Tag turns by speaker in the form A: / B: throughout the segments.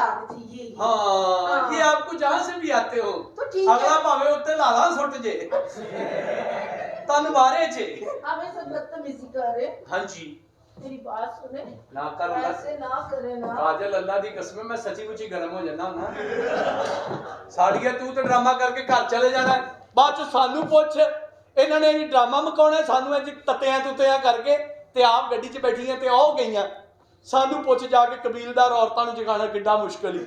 A: याद थी ये।
B: हाँ, ये आपको जहां से भी आते हो
A: तो ठीक
B: अगला भावे उत्ते लाला सुट जे तन मारे जे।
A: आप ये सब बदतमीजी कर रहे।
B: हाँ जी,
A: मेरी बात सुने,
B: ना कर
A: ऐसे ना करे ना।
B: काजल, अल्लाह दी कसम मैं सच्ची मुची गर्म हो जाना ना। साड़िया तू तो ड्रामा करके घर चले जाना, बाद च सानू पुछ इन्होंने ड्रामा मकाउना, सानू इंज तत्तियां तुत्तियां करके ते आप गड्डी च बैठियां ते आओ गईयां, सानू पुछ जाके कबीलदार औरतां नूं जगाना किड्डा मुश्किल ही।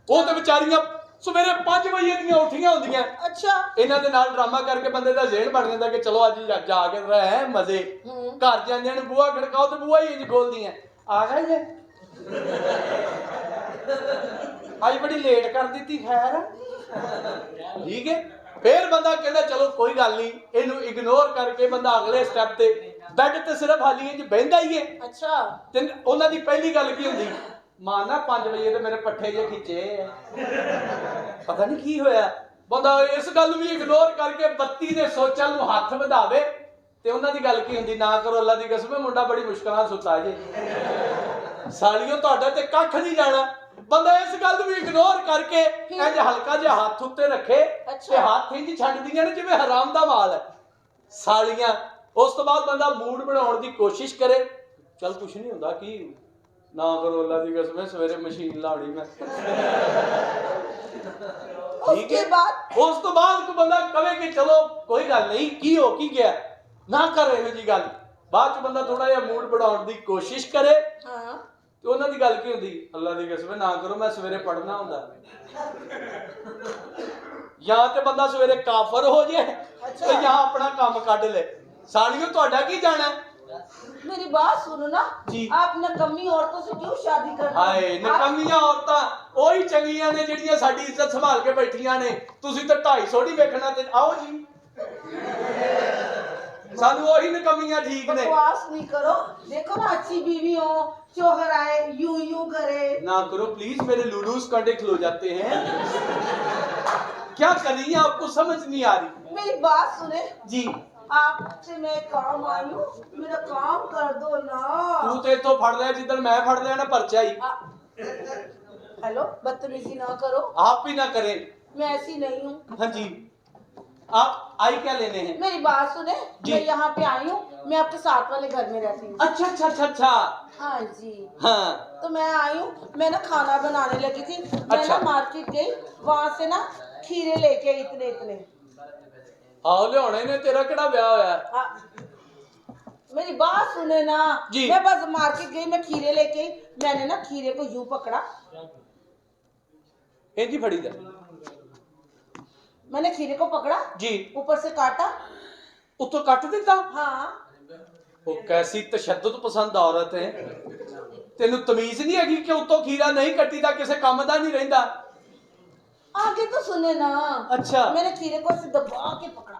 B: वो तो बेचारियां सवेरे 5 बजे दियां उठियां होंदियां। अच्छा, इन्हां दे नाल ड्रामा करके बंदे दा ज़हन बन जांदा कि चलो अज जाके रहे मजे। घर जांदियां ने बूहा खड़काओ ते बूहा ही इंज खोलदियां, आ गए जे अज बड़ी लेट कर दी। खैर ठीक है, फिर बंदा कहता चलो कोई गल नहीं, इनू इग्नोर करके बंदा अगले स्टैप ते बैड ते सिर्फ हाली इंज बहिंदा ही है। अच्छा, ते उन्हां दी पहली गल की हुंदी, मां ना 5 बजे ते मेरे पट्ठे जे खिचे पता नहीं की होया। बंदा इस गल नूं भी इग्नोर करके बत्ती दे सोचां नूं हत्थ वधावे ते उन्हां दी गल की हुंदी, ना करो अल्लाह दी कसम मुंडा बड़ी मुश्किल नाल सुता जे। सालियों तुहाडा ते कख नहीं जाना। बंदा इस गल भी इग्नोर करके इंज हल्का जिहा हाथ उत्ते रखे ते हाथ इंज छड्डदियां ने जिवें हराम दा माल है सालियां। उस तो बाद बंदा मूड बनाउण दी कोशिश करे, चल कुछ नहीं हुंदा, की ना करो अल्लाह दी कसम सवेरे मशीन लाउणी मैं। ठीक है, उस तो बाद को बंदा कहे कि चलो कोई गल नहीं, की हो की गया, ना कर इहो जी गल। बाद च बंदा थोड़ा जिहा मूड बनाउण दी कोशिश करे। हाँ, तो उन्हां दी गल की हुंदी, अल्लाह दी कसम ना करो मैं सवेरे पढ़ना हुंदा। या ते बंदा सवेरे काफर हो जाए तो या अपना काम कढ ले। सालियों तुहाडा की जाना। मेरी बात सुनो ना जी, आप नकम्मी औरतों से क्यों शादी कर रहे हो? हाय, नकम्मियां औरतां ओही चंगियां ने ਜਿਹੜੀਆਂ ਸਾਡੀ ਇੱਜ਼ਤ ਸੰਭਾਲ ਕੇ ਬੈਠੀਆਂ ਨੇ। ਤੁਸੀਂ ਤਾਂ 250 ਨਹੀਂ ਵੇਖਣਾ ਤੇ आओ जी, सानू वही नकमियां ठीक ने। बकवास नहीं करो, देखो ना अच्छी बीवी हो, शोहर आए यूं यूं करे। ना करो प्लीज, मेरे लुलूस कंडे खलो जाते हैं। क्या कर रही है, आपको समझ नहीं आ रही। मेरी बात सुने जी, आपसे मैं काम आई हूँ, मेरा काम कर दो ना। तू तो इथों फड़ लिया जिधर मैं फड़ लिया ना पर्चा ही। हेलो, बदतमीजी ना करो। आप भी ना करें, मैं ऐसी नहीं हूँ। हाँ जी, आप आई क्या लेने हैं? मेरी बात सुने, मैं यहाँ पे आई हूँ, मैं आपके साथ वाले घर में रहती हूँ। अच्छा अच्छा अच्छा अच्छा, हाँ जी, हाँ। तो मैं आई हूँ, मैं ना खाना बनाने लगी थी। मैं ना मार्केट गई, वहाँ से ना खीरे लेके इतने इतने। आओ लियाने ने, तेरा केड़ा ब्याह होया? मेरी बात सुने ना जी, मैं बस मार्केट गई, मैं खीरे लेके आई। मैंने ना खीरे को यूं पकड़ा, जी फड़ी जा। मैंने खीरे को पकड़ा जी, ऊपर से काटा, उत्तों काट देता। हाँ, वो कैसी तशद्दुद पसंद औरत है। तेनू तमीज नहीं है कि उत्तों खीरा नहीं कटी दा किसे काम दा नहीं रहिंदा। आगे तो सुने ना। अच्छा, मैंने खीरे को ऐसे दबा के पकड़ा,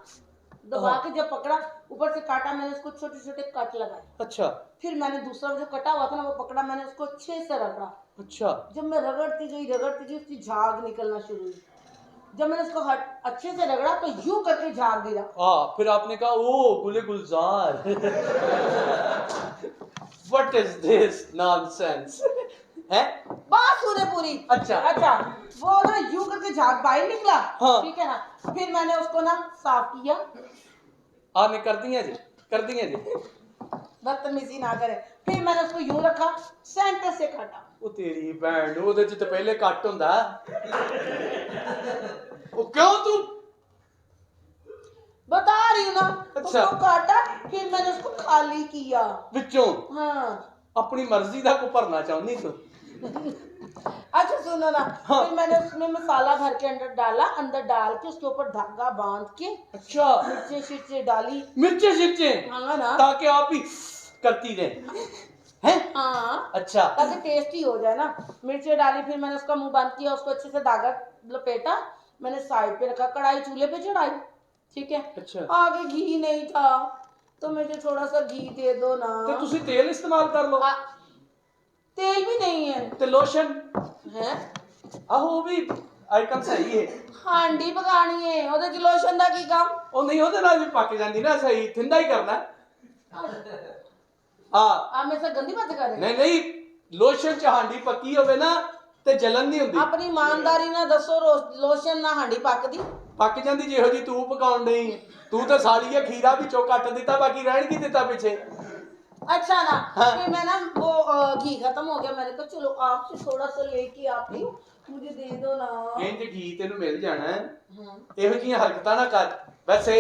B: दबा के जब पकड़ा, ऊपर से काटा, मैंने उसको छोटे छोटे कट लगाए। अच्छा, फिर मैंने दूसरा जो कटा हुआ था ना वो पकड़ा, मैंने उसको अच्छे से रगड़ा। अच्छा, जब मैं रगड़ती गई उसकी झाग निकलना शुरू हुई। जब मैंने उसको अच्छे से रगड़ा तो यूं करके झाग गिरा। फिर आपने कहा ओ गुले गुलजार। व्हाट इज दिस नॉनसेंस है? बात सुने पूरी। अच्छा अच्छा, वो ना यूं करके झाग बाहर निकला। हाँ, ठीक है ना, फिर मैंने उसको ना साफ किया। आपने कर दिया जी, कर दिया जी, बदतमीजी ना करे। फिर मैंने उसको यूं रखा, सेंटर से काटा। वो तेरी भैन ओदे च ते पहले कट हुंदा। वो क्यों तू बता रही हूं ना। अच्छा, उसको काटा, फिर मैंने उसको खाली किया विचों। हाँ, अपनी मर्जी दा को भरना चाहनी तू। अच्छा सुनो ना। हाँ, फिर मैंने उसमें मसाला भर के अंदर डाला, अंदर डाल के उसके ऊपर धागा बांध के। अच्छा, मिर्चे शिर्चे डाली। मिर्चे शिर्चे? हाँ ना, ताकि आप ही करती रहे हैं। हाँ, अच्छा, ताकि टेस्टी हो जाए ना। मिर्चे डाली, फिर मैंने उसका मुंह बंद किया, उसको अच्छे से धागा लपेटा, मैंने साइड पे रखा, कढ़ाई चूल्हे पे चढ़ाई। ठीक है। अच्छा, आगे घी नहीं था तो मुझे थोड़ा सा घी दे दो ना। तो तुसी तेल इस्तेमाल कर लो। तेल भी नहीं है तो लोशन है। आहो भी आइटम सही है। हांडी पकानी है, ओदे च लोशन दा की काम? ओ नहीं, ओदे नाल भी पक जांदी ना, सही ठंडा ही करना। हां, आ मैं से गंदी बात कर रही। नहीं नहीं, लोशन च हांडी पकी होवे ना ਤੇ ਜਲਨ ਨਹੀਂ ਹੁੰਦੀ।
A: ਆਪਣੀ ਇਮਾਨਦਾਰੀ ਨਾਲ ਦੱਸੋ, ਲੋਸ਼ਨ ਨਾਲ ਹਾਂਡੀ ਪੱਕਦੀ?
B: ਪੱਕ ਜਾਂਦੀ ਜਿਹੋ ਜੀ ਤੂੰ ਪਕਾਉਣ ਨਹੀਂ। ਤੂੰ ਤਾਂ ਸਾਲੀ ਹੈ, ਖੀਰਾ ਵਿੱਚੋਂ ਕੱਟ ਦਿੱਤਾ, ਬਾਕੀ ਰਹਿਣ ਕੀ ਦਿੱਤਾ ਪਿੱਛੇ।
A: अच्छा ना,
B: हाँ।
A: फिर मैं ना वो घी खत्म हो गया, मैंने कहा चलो आपसे थोड़ा सा लेके आती हूँ, मुझे दे दो ना।
B: ਇੰਜ घी ਤੈਨੂੰ ਮਿਲ ਜਾਣਾ ਹੈ।
A: हाँ।
B: ਇਹੋ ਜਿਹੀਆਂ ਹਰਕਤਾਂ ਨਾ ਕਰ। वैसे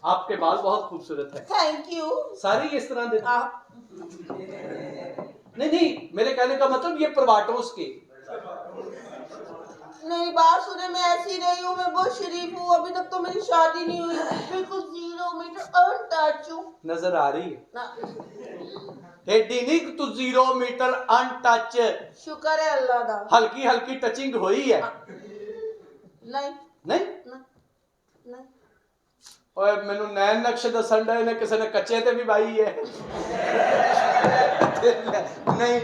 B: आपके बाल बहुत खूबसूरत है।
A: Thank you.
B: सारे ही इस तरह दे।
A: आप
B: नहीं, मेरे कहने का मतलब ये प्रवाटोस के।
A: मेरी बात सुने, मैं ऐसी रही हूँ, मैं बहुत शरीफ हूँ, अभी तक तो मेरी शादी नहीं हुई, बिल्कुल 0 मीटर अनटच हूँ।
B: नजर आ रही है
A: ना।
B: ਏਡੀ ਨਹੀਂ ਕਿ ਤੂੰ 0 ਮੀਟਰ ਅਨਟੱਚ।
A: शुक्र है अल्लाह दा।
B: ਹਲਕੀ ਹਲਕੀ ਟੱਚਿੰਗ ਹੋਈ ਹੈ।
A: नहीं
B: ਨਹੀਂ
A: ना नहीं।
B: ਓਏ ਮੈਨੂੰ ਨੈਣ ਨਕਸ਼ ਦੱਸਣ ਦਾ ਇਹਨੇ ਕਿਸੇ ਨੇ ਕੱਚੇ ਤੇ ਵੀ ਬਾਈ ਹੈ। ਨਹੀਂ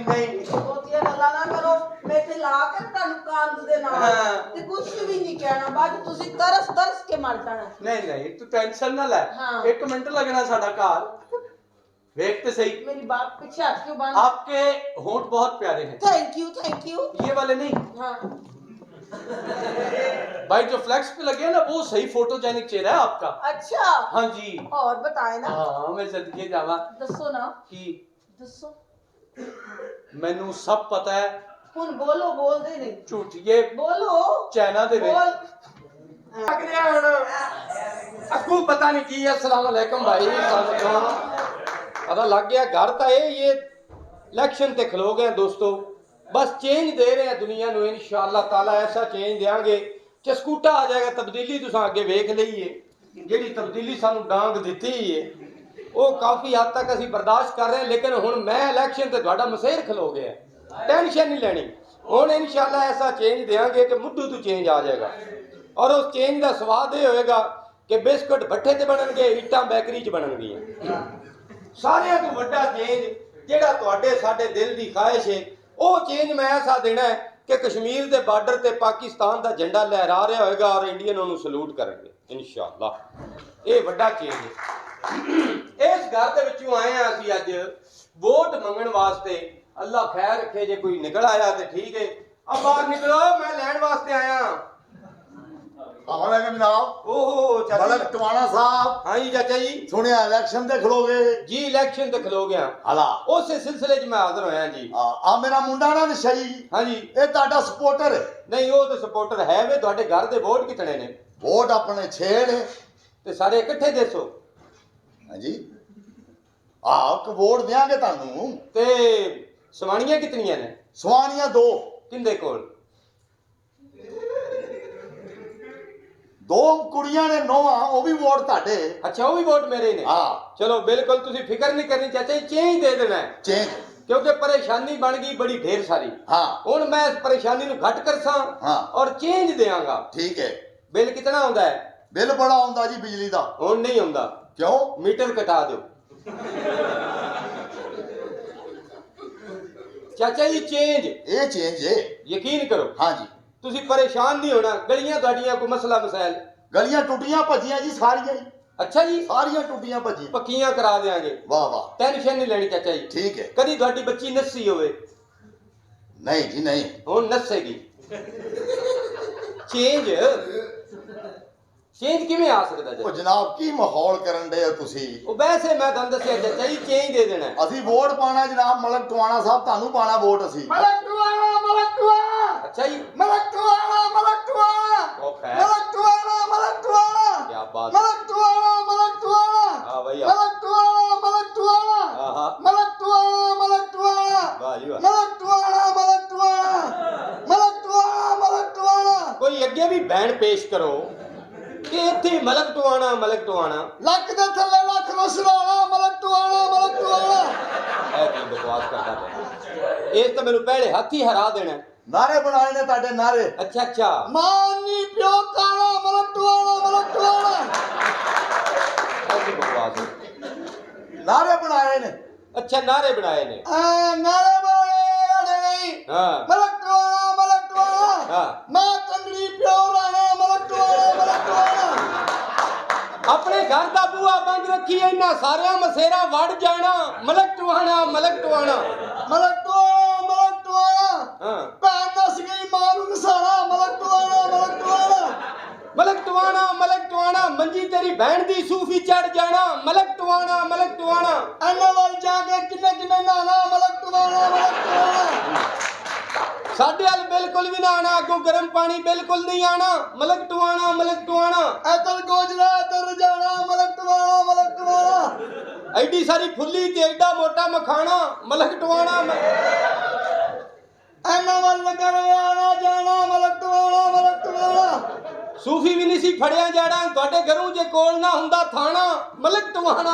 A: ਬਹੁਤੀਆਂ ਗੱਲਾਂ ਨਾ ਕਰੋ, ਮੈਂ ਤੇ ਲਾ ਕੇ ਤੁਹਾਨੂੰ ਕੰਧ ਦੇ ਨਾਲ
B: ਹਾਂ।
A: ਤੇ ਕੁਝ ਵੀ ਨਹੀਂ ਕਹਿਣਾ, ਬਾਅਦ ਤੁਸੀਂ ਤਰਸ ਕੇ ਮਰ ਜਾਣਾ।
B: ਨਹੀਂ ਤੂੰ ਟੈਨਸ਼ਨ ਨਾ ਲੈ।
A: हाँ।
B: 1 ਮਿੰਟ लगना साडा घर। देख तो सही,
A: मेरी बात पीछे हाथ क्यों बांध?
B: आपके होंठ बहुत प्यारे हैं।
A: Thank you.
B: ये वाले नहीं
A: हाँ।
B: भाई, जो फ्लैक्स पे लगे हैं ना वो सही फोटोजेनिक चेहरा है आपका।
A: अच्छा,
B: हाँ जी।
A: और बताए ना।
B: हाँ, मैं सदके जावा
A: दसो ना
B: कि
A: दसो।
B: मैनू सब पता है।
A: हुन बोलो, बोल दे नहीं
B: झूठ ये
A: बोलो,
B: चाइना दे वे
A: बोल।
C: अक्कू पता नहीं की है। अस्सलाम वालेकुम भाई, पता लग गया घर तो ये इलेक्शन ते खलो गए दोस्तों। बस चेंज दे रहे हैं दुनिया को इंशाअल्लाह ताला। ऐसा चेंज देंगे चस्कूटा आ जाएगा। तब्दीली तुस अगे वेख ली है, जी तब्दीली सानू डांग दी है वो काफ़ी हद तक असी बर्दाश्त कर रहे हैं। लेकिन हुण मैं इलेक्शन ते तुहाडा मसेर खलो गया, टेंशन नहीं लेनी। हुण इंशाअल्लाह ऐसा चेंज देंगे कि मुद्दू तो चेंज आ जाएगा। और उस चेंज का स्वाद ये होएगा कि बिस्कुट भट्ठे ते बनणगे, ईटां बेकरी च बनणगीਆਂ। सारियां तो वड्डा चेंज जिहड़ा तुहाडे साडे दिल दी ख्वाहिश है, वो चेंज मैं ऐसा देना है कि कश्मीर के बार्डर ते पाकिस्तान का झंडा लहरा रहा होगा और इंडियन उन्होंने सलूट करेंगे इंशाअल्लाह। ये वड्डा चेंज है। इस घर के विचों आए हैं असीं अज वोट मंगण वास्ते। अल्लाह खैर रखे, जे कोई निकल आया तो ठीक है। अब बाहर निकलो, मैं लैण वास्ते आया।
D: जनाब।
C: ओहो चाचा
D: मलक टवाणा साहब।
C: हाँ जी चाचा जी।
D: सुनिया इलेक्शन दे खलोगे
C: जी, इलेक्शन ते खलो गया।
D: हला
C: उस सिलसिले च मैं हाजिर होया जी।
D: आ मेरा मुंडा ना नशई,
C: हाँ जी।
D: ये ताड़ा सपोर्टर है।
C: नहीं वो तो सपोर्टर है वे। तुहाडे घर दे वोट कितने ने?
D: वोट अपने छेड़ है।
C: ते सारे इकट्ठे दसो।
D: हाँ जी, आ वोट देंगे तानू।
C: ते सवानियां कितनियां ने?
D: सवानियां 2।
C: किंदे कोल?
D: 2 कुड़ियां ने नोवा, वो भी वोट ताड़े।
C: अच्छा, वो भी वोट मेरे ने।
D: हाँ
C: चलो बिल्कुल तुसी फिक्र नहीं करनी चाचा जी, चेंज दे देना है।
D: चेंज।
C: क्योंकि परेशानी बन गई बड़ी ढेर सारी।
D: हाँ
C: हुण मैं इस परेशानी नूं घट करसां
D: हाँ
C: और चेंज देंगा।
D: ठीक है।
C: बिल कितना आउंदा है?
D: बिल बड़ा आउंदा जी बिजली दा।
C: हुण नहीं आउंदा।
D: क्यों?
C: मीटर कटा दो चाचा जी। चेंज
D: ये चेंज है।
C: यकीन करो,
D: हाँ जी।
C: तुसी परेशान नहीं होना। गलियां तुहाडियां कोई मसला मसाइल?
D: गलियां टुटियां भजियां जी सारियां ही।
C: अच्छा जी,
D: सारियां टुटियां भजियां।
C: पक्कियां करा देंगे।
D: वाह वाह,
C: टेंशन नहीं लेनी चाचा जी।
D: ठीक है।
C: कदी तुहाडी बच्ची नस्सी होवे?
D: नहीं जी नहीं।
C: हुण नस्सेगी। चेंज चेंज किवें आ सकदा
D: ਉਹ
C: जी?
D: ਜਨਾਬ ਕੀ ਮਾਹੌਲ ਕਰਨ ਦੇ ਹੋ ਤੁਸੀਂ?
C: ਉਹ ਵੈਸੇ ਮੈਂ ਤੁਹਾਨੂੰ ਦੱਸਿਆ ਚਾਚਾ ਜੀ, ਚੇਂਜ ਦੇ ਦੇਣਾ ਹੈ।
D: ਅਸੀਂ ਵੋਟ ਪਾਣਾ ਜਨਾਬ ਮਲਕ ਟਵਾਣਾ ਸਾਹਿਬ, ਤੁਹਾਨੂੰ ਪਾਣਾ ਵੋਟ ਅਸੀਂ। ਮਲਕ ਟਵਾਣਾ, ਮਲਕ ਟਵਾਣਾ,
C: अच्छा जी,
D: ਮਲਕ ਟਵਾਣਾ, ਮਲਕ ਟਵਾਣਾ,
C: ਉਹ ਖੈਰ
D: ਮਲਕ ਟਵਾਣਾ, ਮਲਕ ਟਵਾਣਾ,
C: क्या बात।
D: ਮਲਕ ਟਵਾਣਾ, ਮਲਕ ਟਵਾਣਾ,
C: हाँ भैया,
D: ਮਲਕ ਟਵਾਣਾ, ਮਲਕ ਟਵਾਣਾ,
C: हाँ हाँ,
D: ਮਲਕ ਟਵਾਣਾ, ਮਲਕ ਟਵਾਣਾ,
C: वाह जी वाह।
D: ਮਲਕ ਟਵਾਣਾ, ਮਲਕ ਟਵਾਣਾ, ਮਲਕ ਟਵਾਣਾ, ਮਲਕ ਟਵਾਣਾ।
C: कोई अगे भी बैन पेश करो कि इत्थे मलक टवाना
D: ਲੱਕ ਦੇ ਥੱਲੇ ਲੱਖ ਰਸਲਾਣਾ, ਮਲਕ ਟਵਾਣਾ, ਮਲਕ ਟਵਾਣਾ।
C: ऐ की बकवास करता है। इस तो मैनू पहले हाथ ही हरा देना है।
D: ਨਾਰੇ ਬਣਾਏ ਨੇ ਤੁਹਾਡੇ ਨਾਰੇ।
C: अच्छा अच्छा,
D: ਮਾਂ ਨੀ ਪਿਓ ਕਾਣਾ, ਮਲਕ ਟਵਾਣਾ, ਮਲਕ ਟਵਾਣਾ।
C: ऐसी बकवास है।
D: ਨਾਰੇ ਬਣਾਏ ਨੇ।
C: अच्छा, नारे बनाए ने।
D: ਨਾਰੇ ਬਣਾਏ ਅੜੇ ਨਹੀਂ।
C: हाँ
D: ਮਲਕ ਟਵਾਣਾ, ਮਲਕ ਟਵਾਣਾ।
C: हाँ,
D: ਮਾਂ ਕੰਗੜੀ ਪਿਓ ਰਾਣਾ, ਮਲਕ ਟਵਾਣਾ, ਮਲਕ ਟਵਾਣਾ।
C: अपने घर का बूहा बंद रखी है, इन्ना सारिया मसेरा वड़ जाना। मलक टवाना, मलक टवाना।
D: ਮਲਕ ਟਵਾਣਾ, ਮਲਕ ਟਵਾਣਾ।
C: हाँ,
D: ਭੈਣ ਦਾ
C: ਟਵਾਣਾ ਮੰਜੀ ਤੇਰੀ ਭੈਣ ਦੀ ਸੂਫੀ ਚੜ ਜਾਣਾ ਮਲਕ ਟਵਾਣਾ
D: ਇਹਨਾਂ ਵੱਲ ਜਾ ਕੇ ਕਿੰਨੇ ਨਾਣਾ ਮਲਕ ਟਵਾਣਾ
C: ਸਾਡੇ ਵੱਲ ਬਿਲਕੁਲ ਵੀ ਨਾ ਆਣਾ ਅੱਗੋਂ ਗਰਮ ਪਾਣੀ ਬਿਲਕੁਲ ਨਹੀਂ ਆਣਾ ਮਲਕ ਟਵਾਣਾ
D: ਇੱਧਰ ਗੋਜਰਾ ਇੱਧਰ ਰਜਾਣਾ ਮਲਕ ਟਵਾਣਾ
C: ਐਡੀ ਸਾਰੀ ਫੁੱਲੀ ਤੇ ਐਡਾ ਮੋਟਾ ਮਖਾਣਾ ਮਲਕ ਟਵਾਣਾ
D: ਇਹਨਾਂ ਵੱਲ ਨਗਰ ਆਣਾ ਜਾਣਾ ਮਲਕ ਟਵਾਣਾ
C: ਸੂਫੀ ਵੀ ਨਹੀਂ ਸੀ ਫੜਿਆ ਜਾਣਾ ਤੁਹਾਡੇ ਘਰੋਂ ਜੇ ਕੋਲ ਨਾ ਹੁੰਦਾ ਥਾਣਾ ਮਲਕ ਟਵਾਣਾ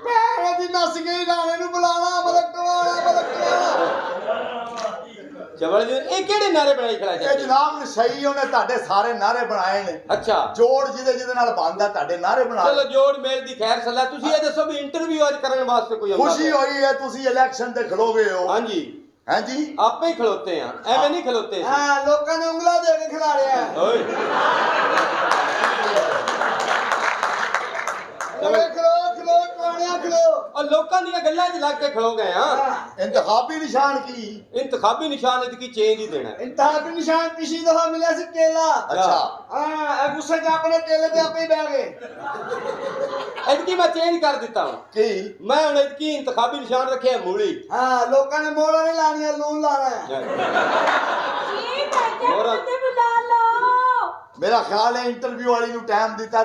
D: ਭੈਣ ਦੀ ਨਸ ਗਈ ਰਾਣੇ ਨੂੰ ਬੁਲਾਣਾ ਮਲਕ ਟਵਾਣਾ
C: ਜਬਲ ਜੀ ਇਹ ਕਿਹੜੇ ਨਾਰੇ ਬਣਾਈ ਖੜਾ
D: ਇਹ
C: ਜੀ
D: ਜਨਾਬ ਸਹੀ ਉਹਨੇ ਤੁਹਾਡੇ ਸਾਰੇ ਨਾਰੇ ਬਣਾਏ ਨੇ
C: ਅੱਛਾ
D: ਜੋੜ ਜਿਹਦੇ ਨਾਲ ਬੰਦਾ ਤੁਹਾਡੇ ਨਾਰੇ ਬਣਾ
C: ਚਲੋ ਜੋੜ ਮੇਲ ਦੀ ਖੈਰ ਸਲਾਹ ਤੁਸੀਂ ਇਹ ਦੱਸੋ ਵੀ ਇੰਟਰਵਿਊ ਅੱਜ ਕਰਨ ਵਾਸਤੇ ਕੋਈ ਆਉਂਦਾ
D: ਖੁਸ਼ੀ ਹੋਈ ਹੈ ਤੁਸੀਂ ਇਲੈਕਸ਼ਨ ਤੇ ਖਲੋਗੇ ਹੋ
C: ਹਾਂਜੀ
D: ਹਾਂਜੀ
C: ਆਪੇ ਹੀ ਖਲੋਤੇ ਆ ਐਵੇਂ ਨਹੀਂ ਖਲੋਤੇ ਸੀ
D: ਹਾਂ ਲੋਕਾਂ ਨੇ ਉਂਗਲਾਂ ਦੇ ਕੇ ਖਿਲਾਰਿਆ
C: ਓਏ
D: ਖਲੋ ਟਵਾਣਿਆ ਖਲੋ
C: ਆ ਲੋਕਾਂ ਦੀਆਂ ਗੱਲਾਂ 'ਚ ਲੱਗ ਕੇ ਖਲੋ ਗਏ ਆ
D: ਇੰਤਖਾਬੀ ਨਿਸ਼ਾਨ ਕੀ
C: ਇੰਤਖਾਬੀ ਨਿਸ਼ਾਨ ਇਤਕੀ ਚੇਂਜ ਹੀ ਦੇਣਾ ਹੈ।
D: ਇੰਤਖਾਬੀ ਨਿਸ਼ਾਨ ਪਿਛਲੀ ਦਫਾ ਮਿਲਿਆ ਸੀ ਕੇਲਾ
C: ਅੱਛਾ
D: ਹਾਂ ਇਹ ਗੁੱਸੇ 'ਚ ਆਪਣੇ ਕੇਲੇ ਤੇ ਆਪੇ ਹੀ ਬਹਿ ਗਏ
C: ਇਤਕੀ ਮੈਂ ਚੇਂਜ ਕਰ ਦਿੱਤਾ ਹਾਂ
D: ਕੀ
C: ਮੈਂ ਹੁਣ ਇਤਕੀ ਇੰਤਖਾਬੀ ਨਿਸ਼ਾਨ ਰੱਖਿਆ ਮੂਲੀ
D: ਹਾਂ ਲੋਕਾਂ ਨੇ ਮੋੜਾ ਨਹੀਂ ਲਾਣੀਆਂ ਲੂਣ ਲਾਣਾ ਹੈ
A: ਜੀ ਚਾਚਾ
C: ਹੋਰ?
A: ਤੇ ਬੁਲਾ ਲਓ
D: ਮੇਰਾ ਖਿਆਲ ਹੈ ਇੰਟਰਵਿਊ ਵਾਲੀ ਨੂੰ ਟਾਈਮ ਦਿੱਤਾ